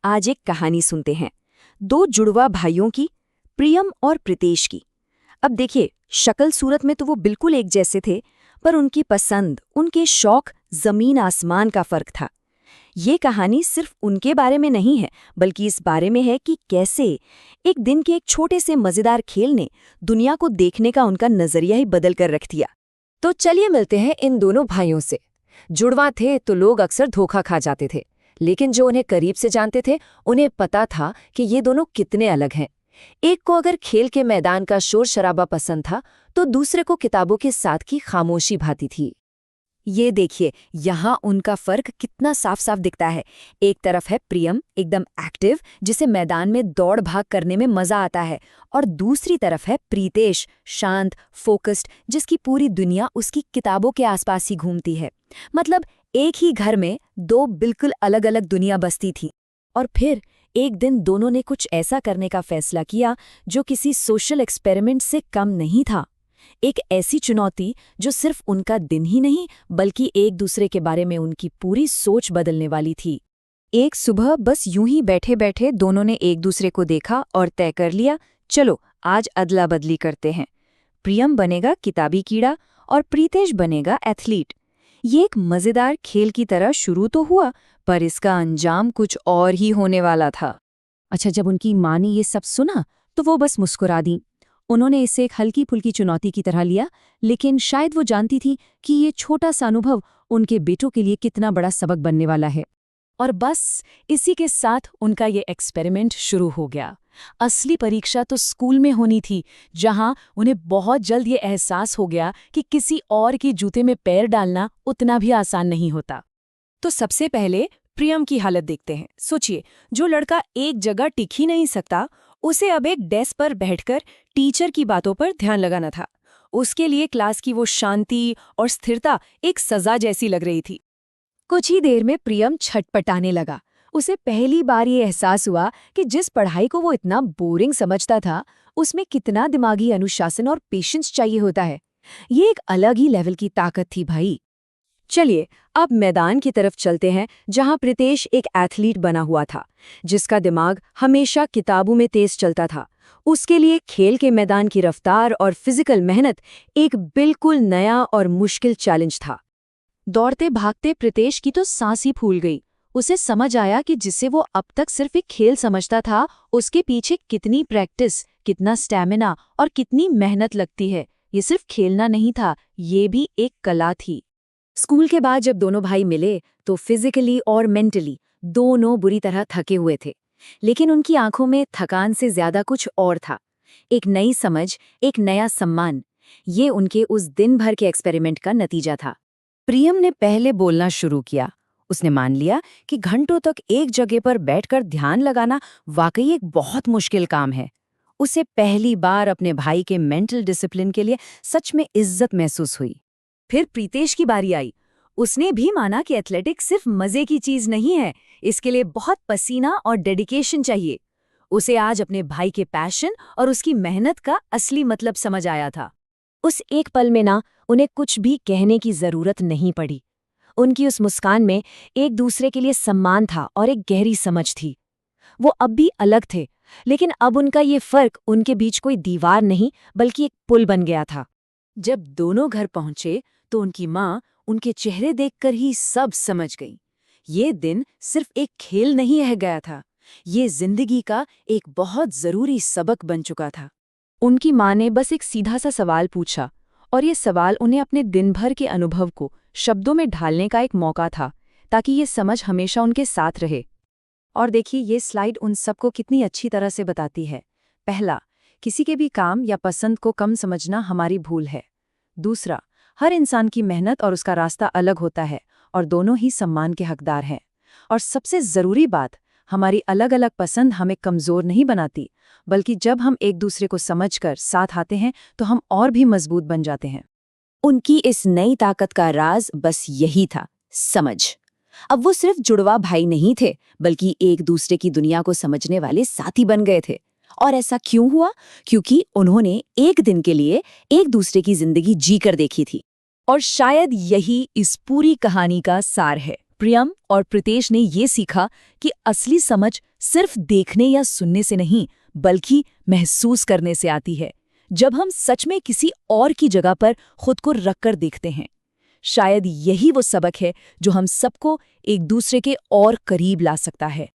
आज एक कहानी सुनते हैं, दो जुड़वा भाइयों की, प्रियम और प्रीतेश की। अब देखिए, शक्ल सूरत में तो वो बिल्कुल एक जैसे थे, पर उनकी पसंद, उनके शौक जमीन आसमान का फर्क था। ये कहानी सिर्फ उनके बारे में नहीं है, बल्कि इस बारे में है कि कैसे एक दिन के एक छोटे से मजेदार खेल ने दुनिया को देखने का उनका नजरिया ही बदल कर रख दिया। तो चलिए मिलते हैं इन दोनों भाइयों से। जुड़वा थे तो लोग अक्सर धोखा खा जाते थे, लेकिन जो उन्हें करीब से जानते थे उन्हें पता था कि ये दोनों कितने अलग हैं। एक को अगर खेल के मैदान का शोर शराबा पसंद था, तो दूसरे को किताबों के साथ की खामोशी भाती थी। ये देखिए, यहाँ उनका फर्क कितना साफ साफ दिखता है। एक तरफ है प्रियम, एकदम एक्टिव, जिसे मैदान में दौड़ भाग करने में मजा आता है, और दूसरी तरफ है प्रीतेश, शांत, फोकस्ड, जिसकी पूरी दुनिया उसकी किताबों के आसपास ही घूमती है। मतलब एक ही घर में दो बिल्कुल अलग अलग दुनिया बसती थी। और फिर एक दिन दोनों ने कुछ ऐसा करने का फैसला किया जो किसी सोशल एक्सपेरिमेंट से कम नहीं था। एक ऐसी चुनौती जो सिर्फ उनका दिन ही नहीं, बल्कि एक दूसरे के बारे में उनकी पूरी सोच बदलने वाली थी। एक सुबह बस यूं ही बैठे बैठे दोनों ने एक दूसरे को देखा और तय कर लिया, चलो आज अदला बदली करते हैं। प्रियम बनेगा किताबी कीड़ा और प्रीतेश बनेगा एथलीट। ये एक मजेदार खेल की तरह शुरू तो हुआ, पर इसका अंजाम कुछ और ही होने वाला था। अच्छा, जब उनकी माँ ने ये सब सुना तो वो बस मुस्कुरा दी। उन्होंने इसे एक हल्की फुल्की चुनौती की तरह लिया, लेकिन शायद वो जानती थी कि ये छोटा सा अनुभव उनके बेटों के लिए कितना बड़ा सबक बनने वाला है। और बस इसी के साथ उनका ये एक्सपेरिमेंट शुरू हो गया। असली परीक्षा तो स्कूल में होनी थी, जहां उन्हें बहुत जल्द ये एहसास हो गया कि किसी और के जूते में पैर डालना उतना भी आसान नहीं होता। तो सबसे पहले प्रियम की हालत देखते हैं। सोचिए, जो लड़का एक जगह टिक ही नहीं सकता, उसे अब एक डेस्क पर बैठकर टीचर की बातों पर ध्यान लगाना था। उसके लिए क्लास की वो शांति और स्थिरता एक सजा जैसी लग रही थी। कुछ ही देर में प्रियम छटपटाने लगा। उसे पहली बार ये एहसास हुआ कि जिस पढ़ाई को वो इतना बोरिंग समझता था, उसमें कितना दिमागी अनुशासन और पेशेंस चाहिए होता है। ये एक अलग ही लेवल की ताकत थी भाई। चलिए अब मैदान की तरफ चलते हैं, जहां प्रीतेश एक एथलीट बना हुआ था, जिसका दिमाग हमेशा किताबों में तेज चलता था। उसके लिए खेल के मैदान की रफ्तार और फिजिकल मेहनत एक बिल्कुल नया और मुश्किल चैलेंज था। दौड़ते भागते प्रीतेश की तो सांस ही फूल गई। उसे समझ आया कि जिसे वो अब तक सिर्फ एक खेल समझता था, उसके पीछे कितनी प्रैक्टिस, कितना स्टैमिना और कितनी मेहनत लगती है। ये सिर्फ खेलना नहीं था, ये भी एक कला थी। स्कूल के बाद जब दोनों भाई मिले तो फिजिकली और मेंटली दोनों बुरी तरह थके हुए थे, लेकिन उनकी आंखों में थकान से ज्यादा कुछ और था। एक नई समझ, एक नया सम्मान। ये उनके उस दिन भर के एक्सपेरिमेंट का नतीजा था। प्रियम ने पहले बोलना शुरू किया। उसने मान लिया कि घंटों तक एक जगह पर बैठकर ध्यान लगाना वाकई एक बहुत मुश्किल काम है। उसे पहली बार अपने भाई के मेंटल डिसिप्लिन के लिए सच में इज्जत महसूस हुई। फिर प्रीतेश की बारी आई। उसने भी माना कि एथलेटिक्स सिर्फ मजे की चीज नहीं है, इसके लिए बहुत पसीना और डेडिकेशन चाहिए। उसे आज अपने भाई के पैशन और उसकी मेहनत का असली मतलब समझ आया था। उस एक पल में ना उन्हें कुछ भी कहने की जरूरत नहीं पड़ी। उनकी उस मुस्कान में एक दूसरे के लिए सम्मान था और एक गहरी समझ थी। वो अब भी अलग थे, लेकिन अब उनका ये फर्क उनके बीच कोई दीवार नहीं, बल्कि एक पुल बन गया था। जब दोनों घर पहुंचे तो उनकी माँ उनके चेहरे देखकर ही सब समझ गई। ये दिन सिर्फ एक खेल नहीं रह गया था, ये जिंदगी का एक बहुत जरूरी सबक बन चुका था। उनकी माँ ने बस एक सीधा सा सवाल पूछा, और ये सवाल उन्हें अपने दिन भर के अनुभव को शब्दों में ढालने का एक मौका था, ताकि ये समझ हमेशा उनके साथ रहे। और देखिए, ये स्लाइड उन सबको कितनी अच्छी तरह से बताती है। पहला, किसी के भी काम या पसंद को कम समझना हमारी भूल है। दूसरा, हर इंसान की मेहनत और उसका रास्ता अलग होता है, और दोनों ही सम्मान के हकदार हैं। और सबसे ज़रूरी बात, हमारी अलग अलग पसंद हमें कमज़ोर नहीं बनाती, बल्कि जब हम एक दूसरे को समझकर साथ आते हैं तो हम और भी मजबूत बन जाते हैं। उनकी इस नई ताकत का राज बस यही था, समझ। अब वो सिर्फ जुड़वा भाई नहीं थे, बल्कि एक दूसरे की दुनिया को समझने वाले साथी बन गए थे। और ऐसा क्यों हुआ? क्योंकि उन्होंने एक दिन के लिए एक दूसरे की जिंदगी जी कर देखी थी। और शायद यही इस पूरी कहानी का सार है। प्रियम और प्रीतेश ने ये सीखा कि असली समझ सिर्फ देखने या सुनने से नहीं, बल्कि महसूस करने से आती है, जब हम सच में किसी और की जगह पर खुद को रखकर देखते हैं। शायद यही वो सबक है जो हम सबको एक दूसरे के और करीब ला सकता है।